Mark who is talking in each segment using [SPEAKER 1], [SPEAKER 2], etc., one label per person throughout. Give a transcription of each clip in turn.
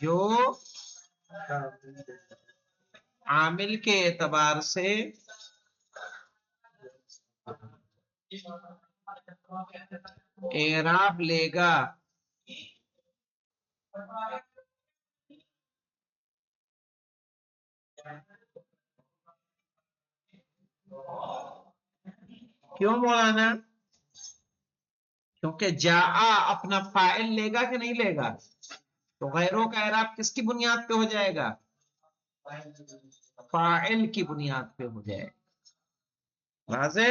[SPEAKER 1] جو عامل کے اعتبار سے اعراب لے گا کیوں مولانا؟ کیونکہ جا اپنا فاعل لے گا کہ نہیں لے گا؟ تو غیروں کا اعراب کس کی بنیاد پہ ہو جائے گا؟ فاعل کی بنیاد پہ ہو جائے گا۔ واضح؟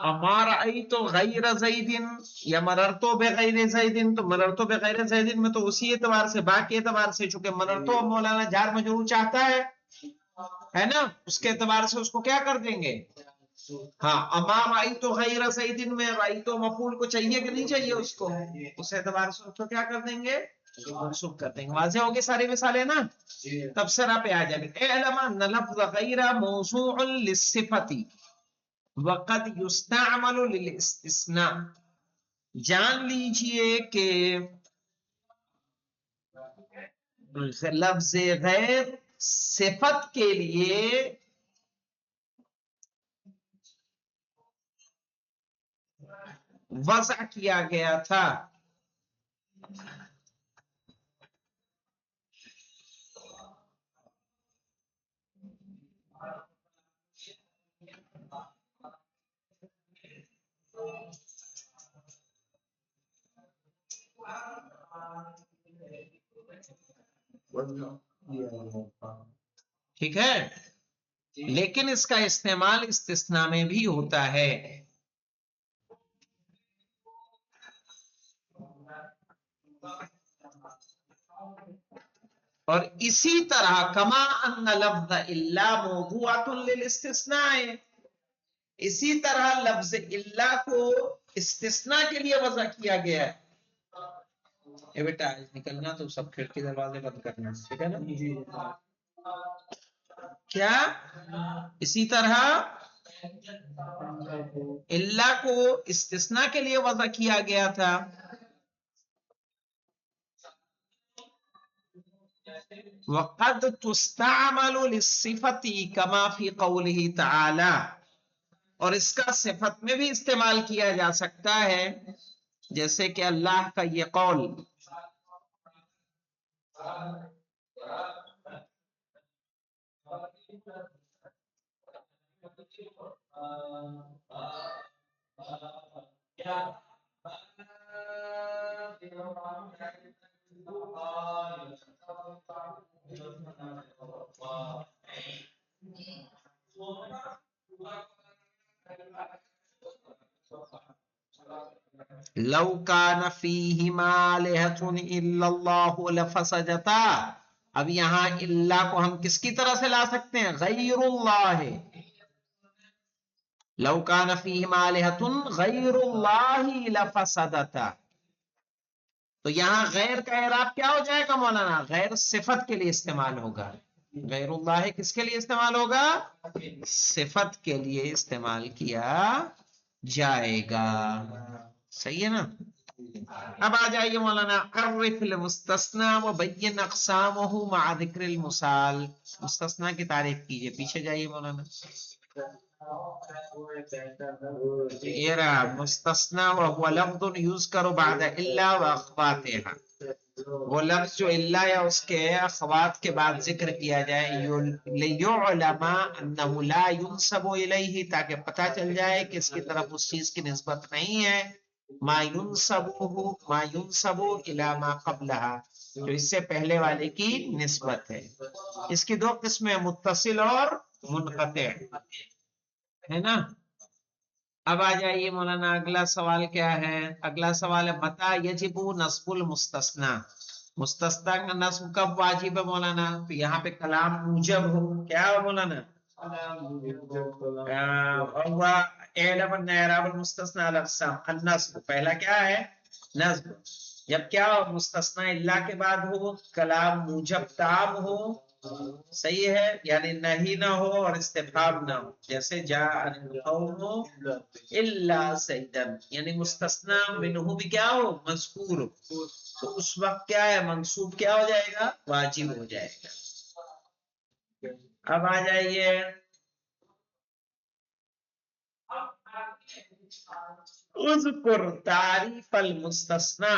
[SPEAKER 1] امار ای تو غیر زیدن یا مررتو بغیر زیدن، تو مررتو بغیر زیدن میں تو اسی اعتبار سے، باقی اعتبار سے چونکہ مررتو مولانا جار مجرور چاہتا ہے نا، اس کے اعتبار سے اس کو کیا کر دیں گے؟ ہاں، امام آئی تو غیر زیدن میں رائی تو مفعول کو چاہیے کہ نہیں چاہیے اس کو، اس اعتبار سے اس کو کیا کر دیں گے؟ منصوب کر دیں گے۔ واضح ہوگی ساری مثالیں نا؟ تبصرہ پہ آ جائیں گے۔ اعلم ان لفظ غیر موضوع للصفت وقد یستعمل للاستثناء، جان لیجئے کہ لفظ غیر صفت کے لیے وضع کیا گیا تھا۔ ٹھیک ہے، لیکن اس کا استعمال استثناء میں بھی ہوتا ہے۔ اور اسی طرح کما ان لفظ الا موضوعۃ للاستثناء، اسی طرح لفظ الا کو استثناء کے لیے وضع کیا گیا ہے۔ اے بیٹا نکلنا تو سب کھڑکی دروازے بند کرنا، ٹھیک ہے نا؟ کیا اسی طرح الا کو استثناء کے لیے وضع کیا گیا تھا۔ وقد تستعمل للصفت كما في قوله تعالى، اور اس کا صفت میں بھی استعمال کیا جا سکتا ہے جیسے کہ اللہ کا یہ قول لو کان فیہما آلہۃ الا اللہ لفسدتا، اب یہاں اللہ کو ہم کس کی طرح سے لا سکتے ہیں؟ غیر اللہ۔ لو کان فیہما آلہۃ غیر اللہ لفسدتا، تو یہاں غیر کا اعراب کیا ہو جائے گا مولانا؟ غیر صفت کے لیے استعمال ہوگا۔ غیر اللہ کس کے لیے استعمال ہوگا؟ صفت کے لیے استعمال کیا جائے گا۔ صحیح ہے نا؟ اب آ جائیے مولانا، عرف المستثنى وبین اقسامہ مع ذکر المثال، مستثنیٰ کی تعریف کیجئے، پیچھے جائیے مولانا۔ یہ رہا مستثنیٰ، وهو لفظ یذکر بعد الا واخواتها، وہ لفظ جو الا یا اس کے اخوات کے بعد ذکر کیا جائے، لیعلم انه لا ينسب الیہ، تاکہ پتہ چل جائے کہ اس کی طرف اس چیز کی نسبت نہیں ہے، ما ينسب الى ما قبلها، جو اس سے پہلے والے کی نسبت ہے۔ اس کی دو قسمیں، متصل اور منقطع، ہے نا؟ اب آ جائیے مولانا، اگلا سوال کیا ہے؟ اگلا سوال ہے متى یجب نصب المستثنى، مستثنیٰ کا نصب کب واجب ہے مولانا؟ تو یہاں پہ کلام موجب ہو، کیا ہو مولانا؟ اعلم ان اعراب المستثنى على اقسام، النصب پہلا کیا ہے؟ نصب، جب کیا ہو؟ مستثنیٰ الا کے بعد ہو، کلام موجب تام ہو، صحیح ہے، یعنی نہیں نہ ہو اور استفہام نہ ہو، جیسے جاء القوم الا سیدن، یعنی مستثنی منہ بھی کیا ہو، مذکور ہو، تو اس وقت کیا ہے، منصوب کیا ہو جائے گا، واجب ہو جائے گا۔ اب آ جائیے اذکر تعریف المستثنی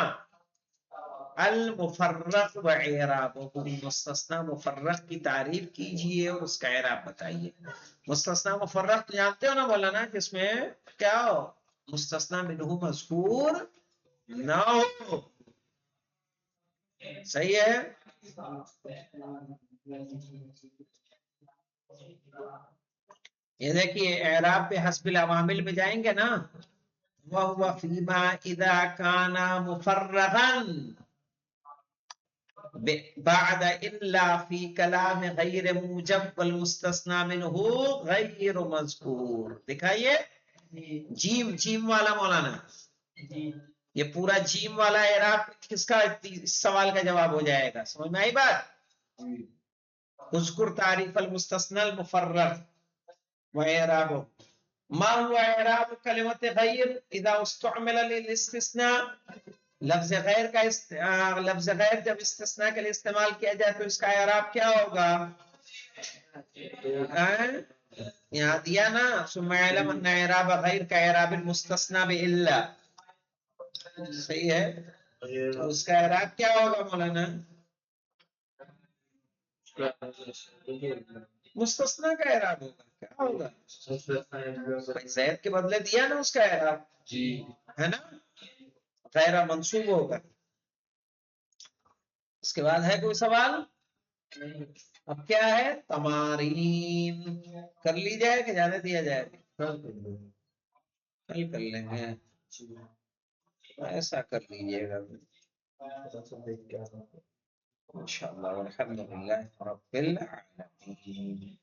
[SPEAKER 1] المفرق و اعرابہ، مستثنی مفرق کی تعریف کیجئے اور اس کا اعراب بتائیے۔ مستثنی مفرق تو جانتے ہو نا مولانا، جس میں کیا ہو، مستثنی منہ مذکور نہ ہو، صحیح ہے۔ یہ دیکھیے اعراب پہ حسب العوامل میں جائیں گے نا، وَهُوَ فِيمَا إِذَا كَانَ مُفَرَّغًا بعد إلا في كلام غیر موجب والمستثنى منه غیر مذکور۔ دکھائیے جیم، جیم والا مولانا، یہ پورا جیم والا اعراب کس کا، اس سوال کا جواب ہو جائے گا، سمجھ میں آئی بات؟ اذکر تعریف المستثنى المفرغ واعرابه۔ ما هو اعراب کلمت غیر اذا استعمل للاستثناء؟ لفظ غیر کا لفظ غیر جب استثناء کے لیے استعمال کیا جائے تو اس کا اعراب کیا ہوگا؟ یہاں دیا نا ثم اعلم ان اعراب غیر کا اعراب المستثنى بالا، صحیح ہے، تو اس کا اعراب کیا ہوگا مولانا؟ مستثنی کا اعراب ہوگا، کیا ہوگا؟ زید کے بدلے دیا نا اس کا اعراب، ہے نا، غیر منصوب ہوگا۔ اس کے بعد ہے کوئی سوال؟ اب کیا ہے، تمارین کر لی جائے کہ جانے دیا جائے؟ کل کر لیں گے، ایسا کر لیجیے گا انشاءاللہ، والحمدللہ رب العالمین۔